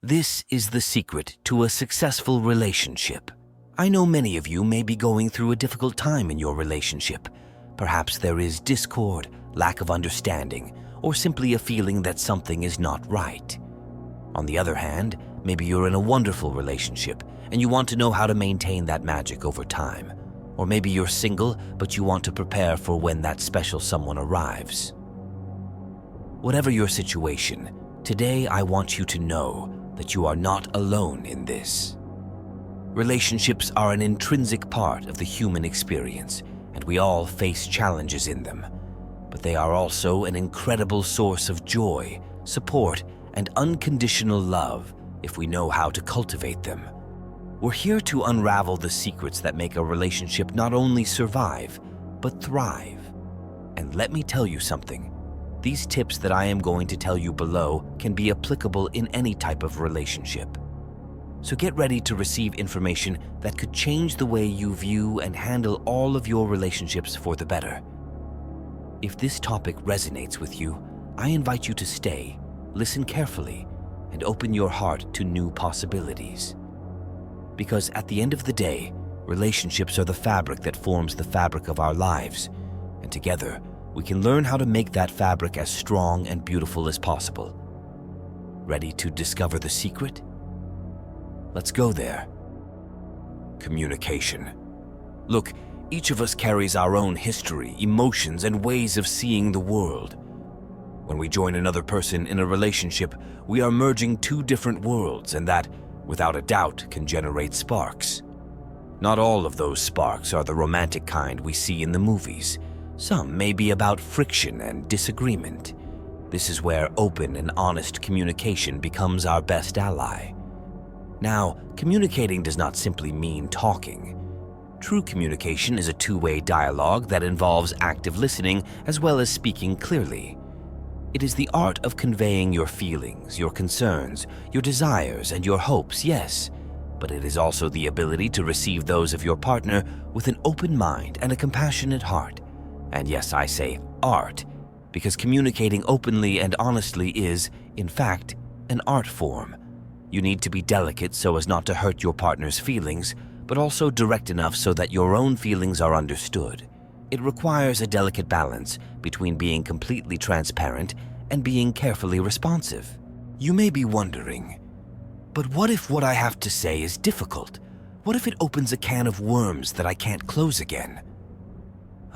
This is the secret to a successful relationship. I know many of you may be going through a difficult time in your relationship. Perhaps there is discord, lack of understanding, or simply a feeling that something is not right. On the other hand, maybe you're in a wonderful relationship and you want to know how to maintain that magic over time. Or maybe you're single, but you want to prepare for when that special someone arrives. Whatever your situation, today I want you to know that you are not alone in this. Relationships are an intrinsic part of the human experience, and we all face challenges in them. But they are also an incredible source of joy, support, and unconditional love if we know how to cultivate them. We're here to unravel the secrets that make a relationship not only survive, but thrive. And let me tell you something. These tips that I am going to tell you below can be applicable in any type of relationship. So get ready to receive information that could change the way you view and handle all of your relationships for the better. If this topic resonates with you, I invite you to stay, listen carefully, and open your heart to new possibilities. Because at the end of the day, relationships are the fabric that forms the fabric of our lives, and together, we can learn how to make that fabric as strong and beautiful as possible. Ready to discover the secret? Let's go there. Communication. Look, each of us carries our own history, emotions, and ways of seeing the world. When we join another person in a relationship, we are merging two different worlds, and that, without a doubt, can generate sparks. Not all of those sparks are the romantic kind we see in the movies. Some may be about friction and disagreement. This is where open and honest communication becomes our best ally. Now, communicating does not simply mean talking. True communication is a two-way dialogue that involves active listening as well as speaking clearly. It is the art of conveying your feelings, your concerns, your desires, and your hopes, yes, but it is also the ability to receive those of your partner with an open mind and a compassionate heart. And yes, I say art, because communicating openly and honestly is, in fact, an art form. You need to be delicate so as not to hurt your partner's feelings, but also direct enough so that your own feelings are understood. It requires a delicate balance between being completely transparent and being carefully responsive. You may be wondering, but what if what I have to say is difficult? What if it opens a can of worms that I can't close again?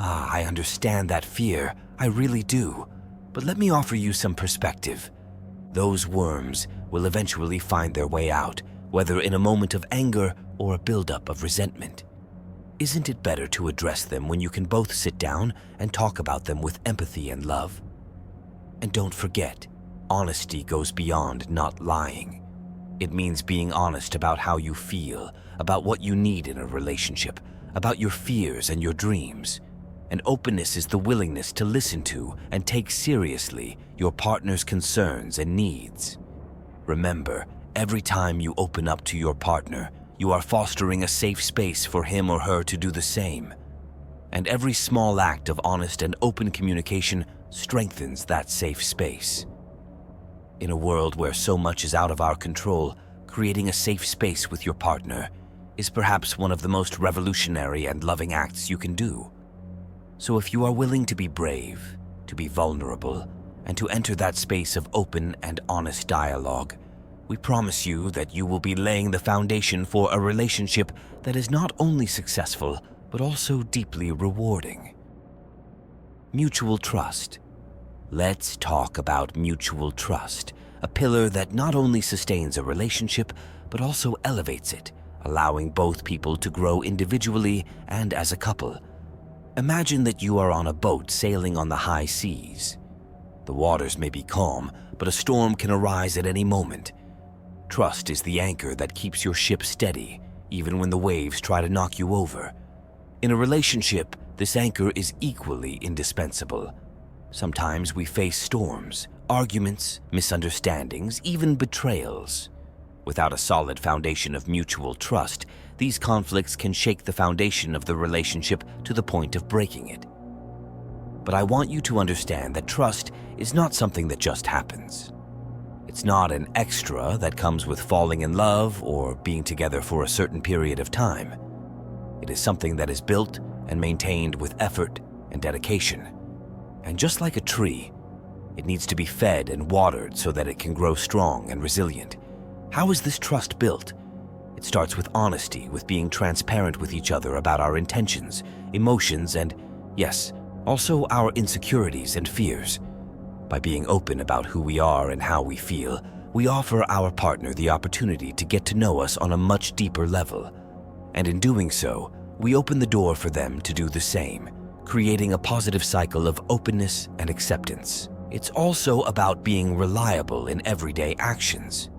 I understand that fear, I really do. But let me offer you some perspective. Those worms will eventually find their way out, whether in a moment of anger or a buildup of resentment. Isn't it better to address them when you can both sit down and talk about them with empathy and love? And don't forget, honesty goes beyond not lying. It means being honest about how you feel, about what you need in a relationship, about your fears and your dreams. And openness is the willingness to listen to and take seriously your partner's concerns and needs. Remember, every time you open up to your partner, you are fostering a safe space for him or her to do the same. And every small act of honest and open communication strengthens that safe space. In a world where so much is out of our control, creating a safe space with your partner is perhaps one of the most revolutionary and loving acts you can do. So if you are willing to be brave, to be vulnerable, and to enter that space of open and honest dialogue, we promise you that you will be laying the foundation for a relationship that is not only successful, but also deeply rewarding. Mutual trust. Let's talk about mutual trust, a pillar that not only sustains a relationship, but also elevates it, allowing both people to grow individually and as a couple. Imagine that you are on a boat sailing on the high seas. The waters may be calm, but a storm can arise at any moment. Trust is the anchor that keeps your ship steady, even when the waves try to knock you over. In a relationship, this anchor is equally indispensable. Sometimes we face storms, arguments, misunderstandings, even betrayals. Without a solid foundation of mutual trust, these conflicts can shake the foundation of the relationship to the point of breaking it. But I want you to understand that trust is not something that just happens. It's not an extra that comes with falling in love or being together for a certain period of time. It is something that is built and maintained with effort and dedication. And just like a tree, it needs to be fed and watered so that it can grow strong and resilient. How is this trust built? It starts with honesty, with being transparent with each other about our intentions, emotions, and, yes, also our insecurities and fears. By being open about who we are and how we feel, we offer our partner the opportunity to get to know us on a much deeper level. And in doing so, we open the door for them to do the same, creating a positive cycle of openness and acceptance. It's also about being reliable in everyday actions.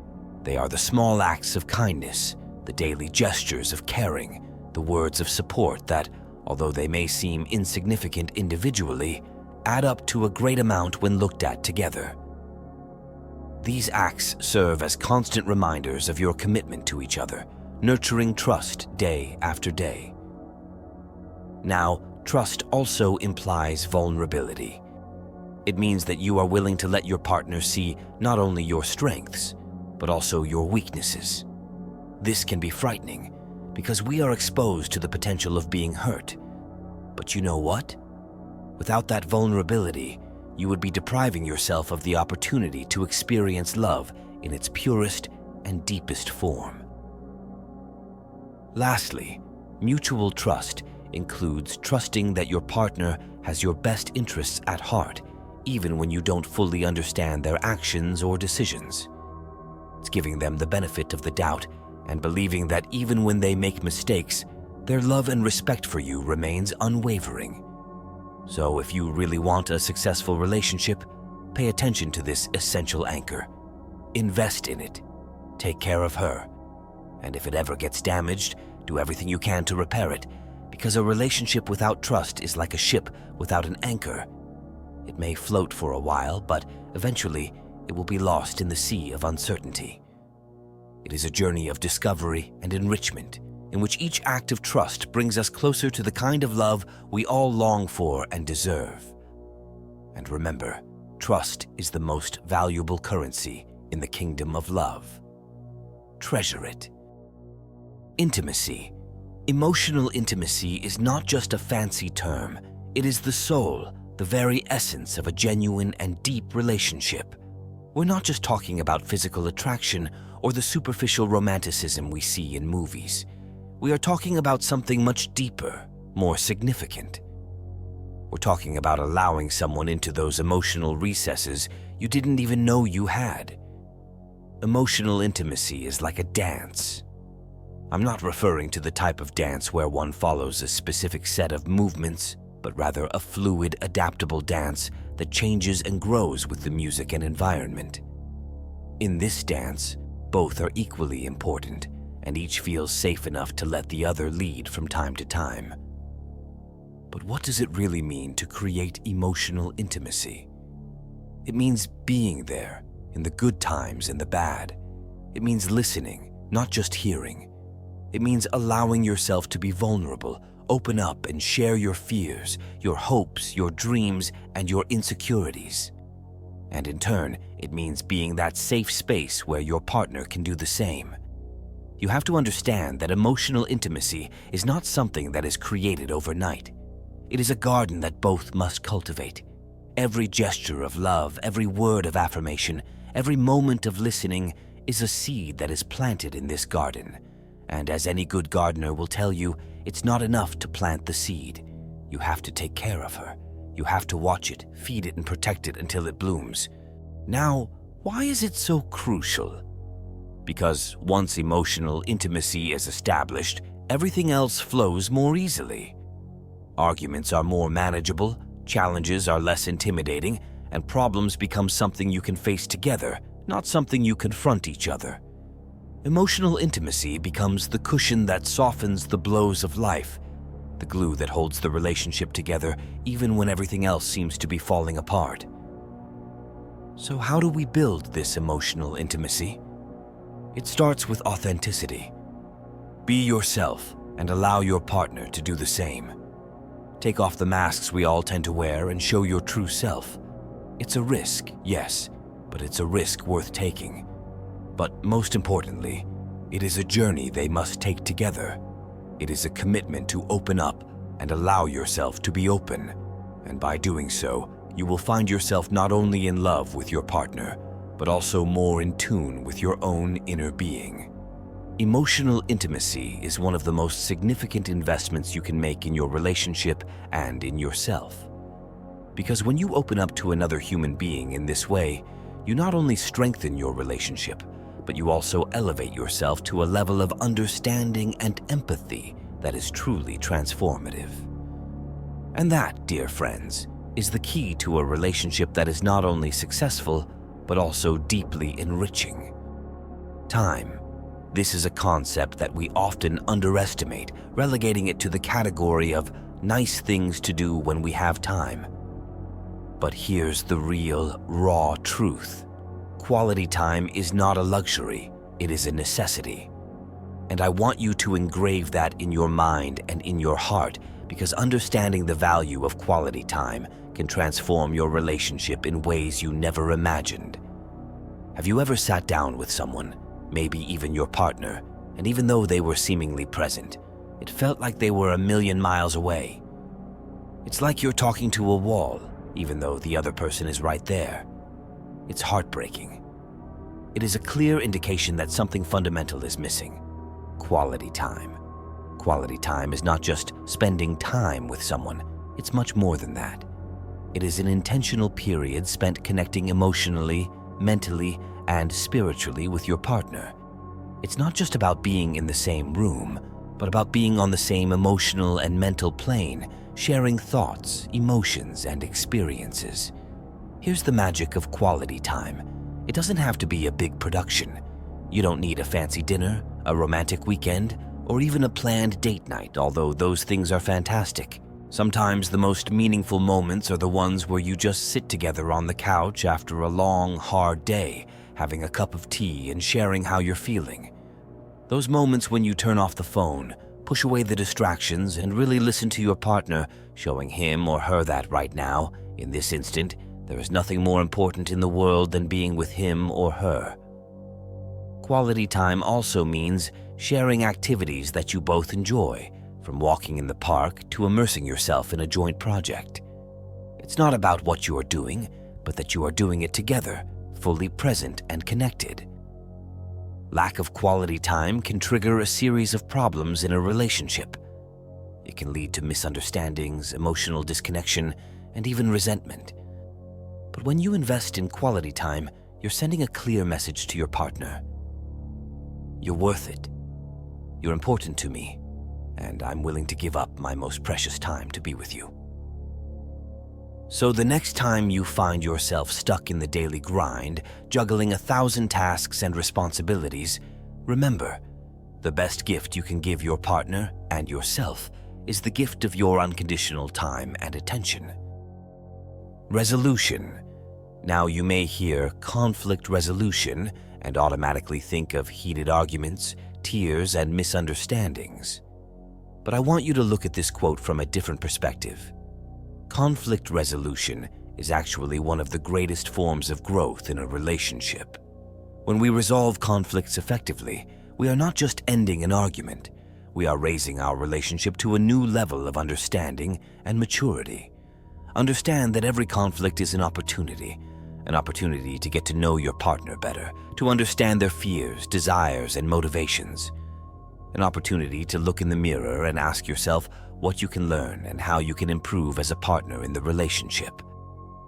They are the small acts of kindness, the daily gestures of caring, the words of support that, although they may seem insignificant individually, add up to a great amount when looked at together. These acts serve as constant reminders of your commitment to each other, nurturing trust day after day. Now, trust also implies vulnerability. It means that you are willing to let your partner see not only your strengths, but also your weaknesses. This can be frightening because we are exposed to the potential of being hurt. But you know what? Without that vulnerability, you would be depriving yourself of the opportunity to experience love in its purest and deepest form. Lastly, mutual trust includes trusting that your partner has your best interests at heart, even when you don't fully understand their actions or decisions. It's giving them the benefit of the doubt and believing that even when they make mistakes, their love and respect for you remains unwavering. So if you really want a successful relationship, pay attention to this essential anchor. Invest in it. Take care of her. And if it ever gets damaged, do everything you can to repair it, because a relationship without trust is like a ship without an anchor. It may float for a while, but eventually it will be lost in the sea of uncertainty. It is a journey of discovery and enrichment, in which each act of trust brings us closer to the kind of love we all long for and deserve. And remember, trust is the most valuable currency in the kingdom of love. Treasure it. Intimacy. Emotional intimacy is not just a fancy term. It is the soul, the very essence of a genuine and deep relationship. We're not just talking about physical attraction or the superficial romanticism we see in movies. We are talking about something much deeper, more significant. We're talking about allowing someone into those emotional recesses you didn't even know you had. Emotional intimacy is like a dance. I'm not referring to the type of dance where one follows a specific set of movements, but rather a fluid, adaptable dance that changes and grows with the music and environment. In this dance, both are equally important, and each feels safe enough to let the other lead from time to time. But what does it really mean to create emotional intimacy? It means being there, in the good times and the bad. It means listening, not just hearing. It means allowing yourself to be vulnerable, open up and share your fears, your hopes, your dreams, and your insecurities. And in turn, it means being that safe space where your partner can do the same. You have to understand that emotional intimacy is not something that is created overnight. It is a garden that both must cultivate. Every gesture of love, every word of affirmation, every moment of listening is a seed that is planted in this garden. And as any good gardener will tell you, it's not enough to plant the seed. You have to take care of her. You have to watch it, feed it, and protect it until it blooms. Now, why is it so crucial? Because once emotional intimacy is established, everything else flows more easily. Arguments are more manageable, challenges are less intimidating, and problems become something you can face together, not something you confront each other. Emotional intimacy becomes the cushion that softens the blows of life, the glue that holds the relationship together even when everything else seems to be falling apart. So how do we build this emotional intimacy? It starts with authenticity. Be yourself and allow your partner to do the same. Take off the masks we all tend to wear and show your true self. It's a risk, yes, but it's a risk worth taking. But most importantly, it is a journey they must take together. It is a commitment to open up and allow yourself to be open. And by doing so, you will find yourself not only in love with your partner, but also more in tune with your own inner being. Emotional intimacy is one of the most significant investments you can make in your relationship and in yourself. Because when you open up to another human being in this way, you not only strengthen your relationship, but you also elevate yourself to a level of understanding and empathy that is truly transformative. And that, dear friends, is the key to a relationship that is not only successful, but also deeply enriching. Time. This is a concept that we often underestimate, relegating it to the category of nice things to do when we have time. But here's the real, raw truth. Quality time is not a luxury, it is a necessity. And I want you to engrave that in your mind and in your heart, because understanding the value of quality time can transform your relationship in ways you never imagined. Have you ever sat down with someone, maybe even your partner, and even though they were seemingly present, it felt like they were a million miles away? It's like you're talking to a wall, even though the other person is right there. It's heartbreaking. It is a clear indication that something fundamental is missing. Quality time. Quality time is not just spending time with someone, it's much more than that. It is an intentional period spent connecting emotionally, mentally, and spiritually with your partner. It's not just about being in the same room, but about being on the same emotional and mental plane, sharing thoughts, emotions, and experiences. Here's the magic of quality time. It doesn't have to be a big production. You don't need a fancy dinner, a romantic weekend, or even a planned date night, although those things are fantastic. Sometimes the most meaningful moments are the ones where you just sit together on the couch after a long, hard day, having a cup of tea and sharing how you're feeling. Those moments when you turn off the phone, push away the distractions, and really listen to your partner, showing him or her that right now, in this instant, there is nothing more important in the world than being with him or her. Quality time also means sharing activities that you both enjoy, from walking in the park to immersing yourself in a joint project. It's not about what you are doing, but that you are doing it together, fully present and connected. Lack of quality time can trigger a series of problems in a relationship. It can lead to misunderstandings, emotional disconnection, and even resentment. But when you invest in quality time, you're sending a clear message to your partner. You're worth it. You're important to me, and I'm willing to give up my most precious time to be with you. So the next time you find yourself stuck in the daily grind, juggling 1,000 tasks and responsibilities, remember, the best gift you can give your partner and yourself is the gift of your unconditional time and attention. Resolution. Now you may hear conflict resolution and automatically think of heated arguments, tears, and misunderstandings. But I want you to look at this quote from a different perspective. Conflict resolution is actually one of the greatest forms of growth in a relationship. When we resolve conflicts effectively, we are not just ending an argument, we are raising our relationship to a new level of understanding and maturity. Understand that every conflict is an opportunity to get to know your partner better, to understand their fears, desires, and motivations. An opportunity to look in the mirror and ask yourself what you can learn and how you can improve as a partner in the relationship.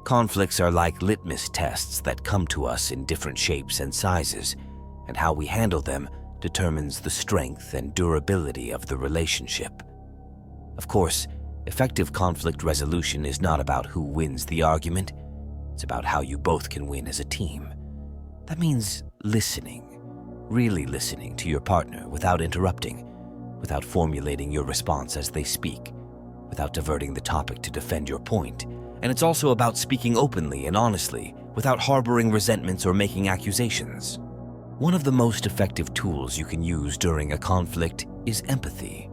Conflicts are like litmus tests that come to us in different shapes and sizes, and how we handle them determines the strength and durability of the relationship. Of course, effective conflict resolution is not about who wins the argument. It's about how you both can win as a team. That means listening, really listening to your partner without interrupting, without formulating your response as they speak, without diverting the topic to defend your point. And it's also about speaking openly and honestly, without harboring resentments or making accusations. One of the most effective tools you can use during a conflict is empathy.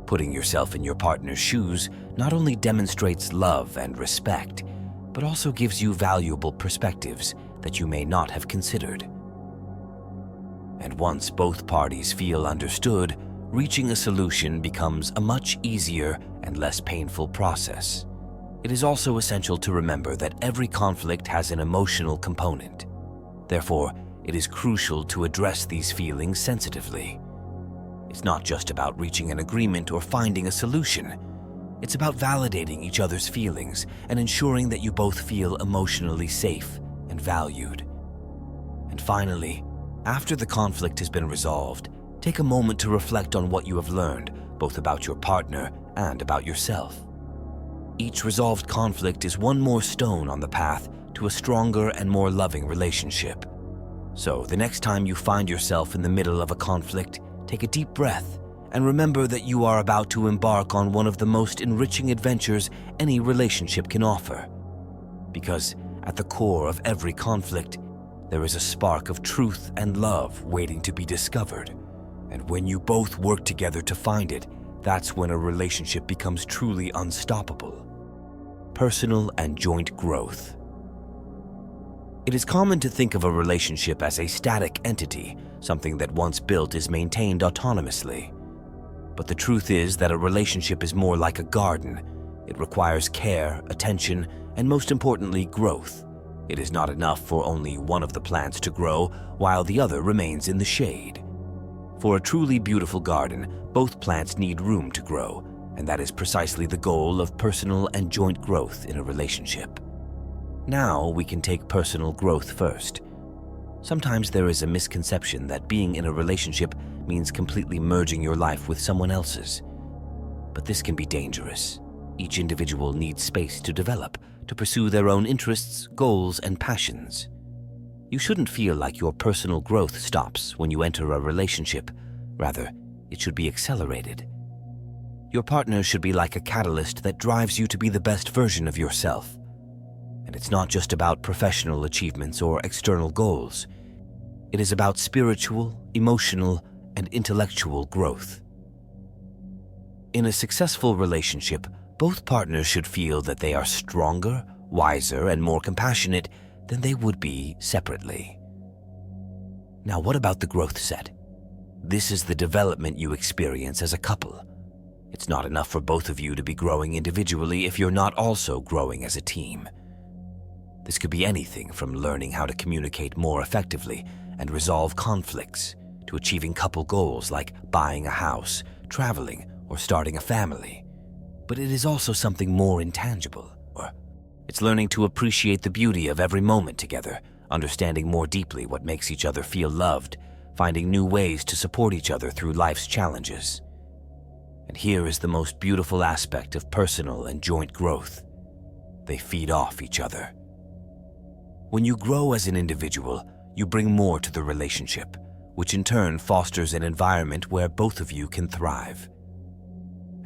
Putting yourself in your partner's shoes not only demonstrates love and respect, but also gives you valuable perspectives that you may not have considered. And once both parties feel understood, reaching a solution becomes a much easier and less painful process. It is also essential to remember that every conflict has an emotional component. Therefore, it is crucial to address these feelings sensitively. It's not just about reaching an agreement or finding a solution. It's about validating each other's feelings and ensuring that you both feel emotionally safe and valued. And finally, after the conflict has been resolved, take a moment to reflect on what you have learned, both about your partner and about yourself. Each resolved conflict is one more stone on the path to a stronger and more loving relationship. So, the next time you find yourself in the middle of a conflict, take a deep breath and remember that you are about to embark on one of the most enriching adventures any relationship can offer. Because at the core of every conflict, there is a spark of truth and love waiting to be discovered. And when you both work together to find it, that's when a relationship becomes truly unstoppable. Personal and joint growth. It is common to think of a relationship as a static entity, something that once built is maintained autonomously. But the truth is that a relationship is more like a garden. It requires care, attention, and most importantly, growth. It is not enough for only one of the plants to grow while the other remains in the shade. For a truly beautiful garden, both plants need room to grow, and that is precisely the goal of personal and joint growth in a relationship. Now we can take personal growth first. Sometimes there is a misconception that being in a relationship means completely merging your life with someone else's. But this can be dangerous. Each individual needs space to develop, to pursue their own interests, goals, and passions. You shouldn't feel like your personal growth stops when you enter a relationship. Rather, it should be accelerated. Your partner should be like a catalyst that drives you to be the best version of yourself. And it's not just about professional achievements or external goals. It is about spiritual, emotional, and intellectual growth. In a successful relationship, both partners should feel that they are stronger, wiser, and more compassionate than they would be separately. Now, what about the growth set? This is the development you experience as a couple. It's not enough for both of you to be growing individually if you're not also growing as a team. This could be anything from learning how to communicate more effectively and resolve conflicts to achieving couple goals like buying a house, traveling, or starting a family. But it is also something more intangible. It's learning to appreciate the beauty of every moment together, understanding more deeply what makes each other feel loved, finding new ways to support each other through life's challenges. And here is the most beautiful aspect of personal and joint growth. They feed off each other. When you grow as an individual, you bring more to the relationship, which in turn fosters an environment where both of you can thrive.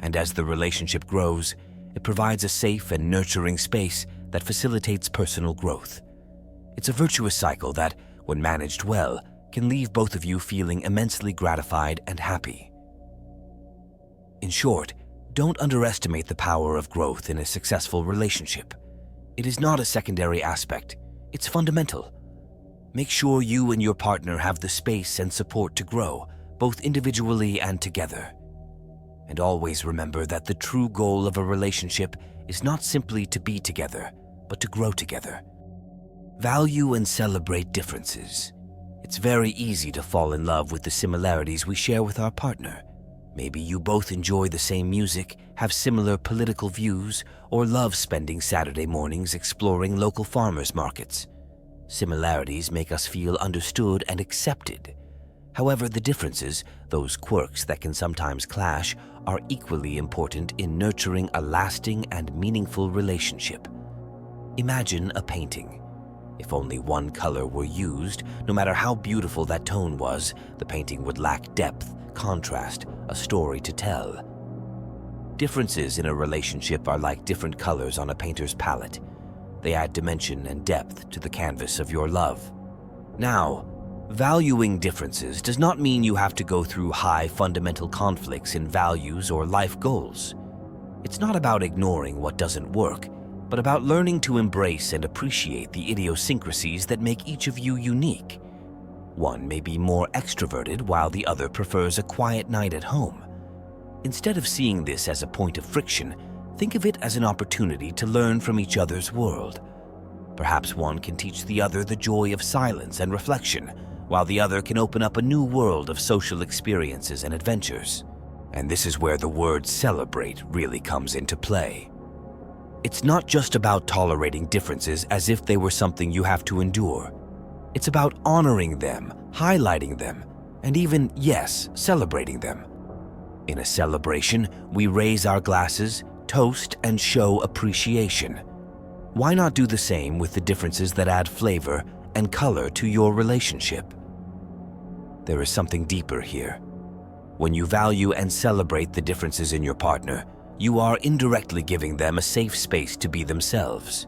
And as the relationship grows, it provides a safe and nurturing space that facilitates personal growth. It's a virtuous cycle that, when managed well, can leave both of you feeling immensely gratified and happy. In short, don't underestimate the power of growth in a successful relationship. It is not a secondary aspect. It's fundamental. Make sure you and your partner have the space and support to grow, both individually and together. And always remember that the true goal of a relationship is not simply to be together, but to grow together. Value and celebrate differences. It's very easy to fall in love with the similarities we share with our partner. Maybe you both enjoy the same music, have similar political views, or love spending Saturday mornings exploring local farmers markets. Similarities make us feel understood and accepted. However, the differences, those quirks that can sometimes clash, are equally important in nurturing a lasting and meaningful relationship. Imagine a painting. If only one color were used, no matter how beautiful that tone was, the painting would lack depth, contrast, a story to tell. Differences in a relationship are like different colors on a painter's palette. They add dimension and depth to the canvas of your love. Now, valuing differences does not mean you have to go through high fundamental conflicts in values or life goals. It's not about ignoring what doesn't work. but about learning to embrace and appreciate the idiosyncrasies that make each of you unique. One may be more extroverted while the other prefers a quiet night at home. Instead of seeing this as a point of friction, think of it as an opportunity to learn from each other's world. Perhaps one can teach the other the joy of silence and reflection, while the other can open up a new world of social experiences and adventures. And this is where the word celebrate really comes into play. It's not just about tolerating differences as if they were something you have to endure. It's about honoring them, highlighting them, and even, yes, celebrating them. In a celebration, we raise our glasses, toast, and show appreciation. Why not do the same with the differences that add flavor and color to your relationship? There is something deeper here. When you value and celebrate the differences in your partner, you are indirectly giving them a safe space to be themselves.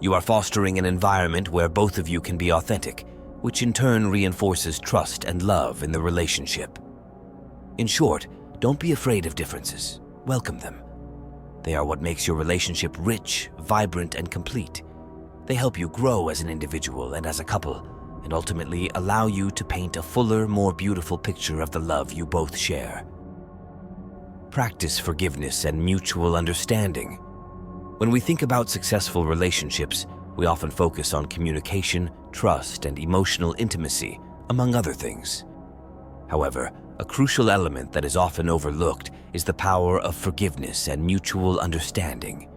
You are fostering an environment where both of you can be authentic, which in turn reinforces trust and love in the relationship. In short, don't be afraid of differences. Welcome them. They are what makes your relationship rich, vibrant, and complete. They help you grow as an individual and as a couple, and ultimately allow you to paint a fuller, more beautiful picture of the love you both share. Practice forgiveness and mutual understanding. When we think about successful relationships, we often focus on communication, trust, and emotional intimacy, among other things. However, a crucial element that is often overlooked is the power of forgiveness and mutual understanding.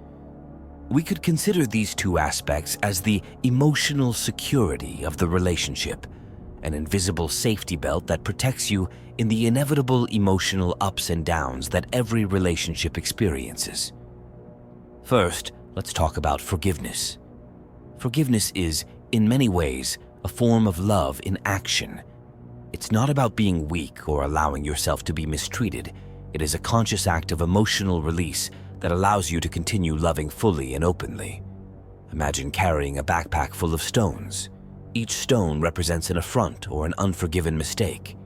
We could consider these two aspects as the emotional security of the relationship, an invisible safety belt that protects you in the inevitable emotional ups and downs that every relationship experiences. First, let's talk about forgiveness. Forgiveness is, in many ways, a form of love in action. It's not about being weak or allowing yourself to be mistreated. It is a conscious act of emotional release that allows you to continue loving fully and openly. Imagine carrying a backpack full of stones. Each stone represents an affront or an unforgiven mistake.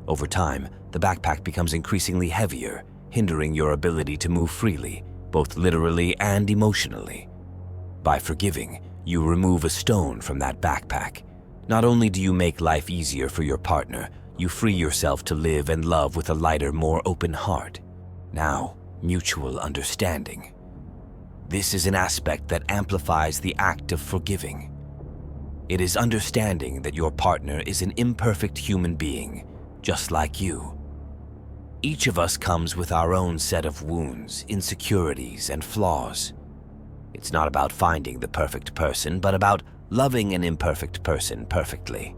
Over time, the backpack becomes increasingly heavier, hindering your ability to move freely, both literally and emotionally. By forgiving, you remove a stone from that backpack. Not only do you make life easier for your partner, you free yourself to live and love with a lighter, more open heart. Now, mutual understanding. This is an aspect that amplifies the act of forgiving. It is understanding that your partner is an imperfect human being, just like you. Each of us comes with our own set of wounds, insecurities, and flaws. It's not about finding the perfect person, but about loving an imperfect person perfectly.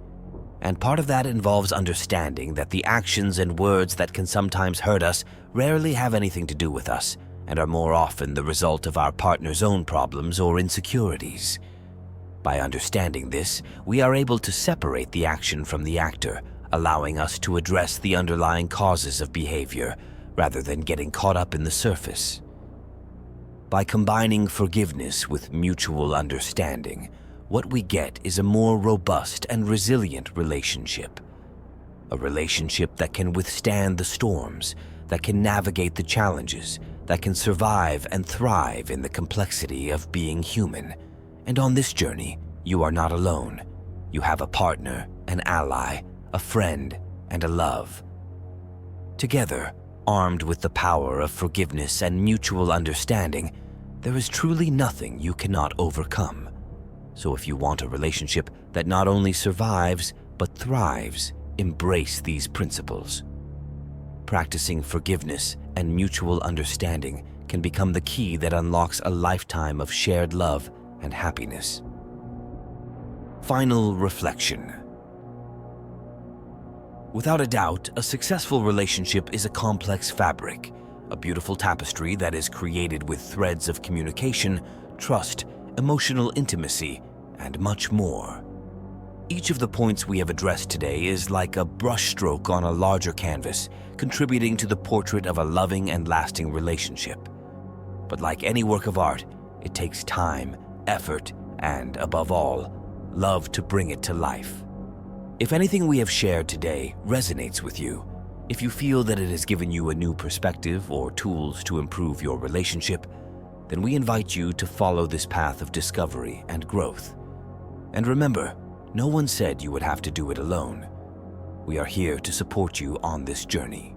And part of that involves understanding that the actions and words that can sometimes hurt us rarely have anything to do with us, and are more often the result of our partner's own problems or insecurities. By understanding this, we are able to separate the action from the actor, allowing us to address the underlying causes of behavior rather than getting caught up in the surface. By combining forgiveness with mutual understanding, what we get is a more robust and resilient relationship. A relationship that can withstand the storms, that can navigate the challenges, that can survive and thrive in the complexity of being human. And on this journey, you are not alone. You have a partner, an ally, a friend, and a love. Together, armed with the power of forgiveness and mutual understanding, there is truly nothing you cannot overcome. So if you want a relationship that not only survives, but thrives, embrace these principles. Practicing forgiveness and mutual understanding can become the key that unlocks a lifetime of shared love and happiness. Final reflection. Without a doubt, a successful relationship is a complex fabric, a beautiful tapestry that is created with threads of communication, trust, emotional intimacy, and much more. Each of the points we have addressed today is like a brushstroke on a larger canvas, contributing to the portrait of a loving and lasting relationship. But like any work of art, it takes time, effort, and, above all, love to bring it to life. If anything we have shared today resonates with you, if you feel that it has given you a new perspective or tools to improve your relationship, then we invite you to follow this path of discovery and growth. And remember, no one said you would have to do it alone. We are here to support you on this journey.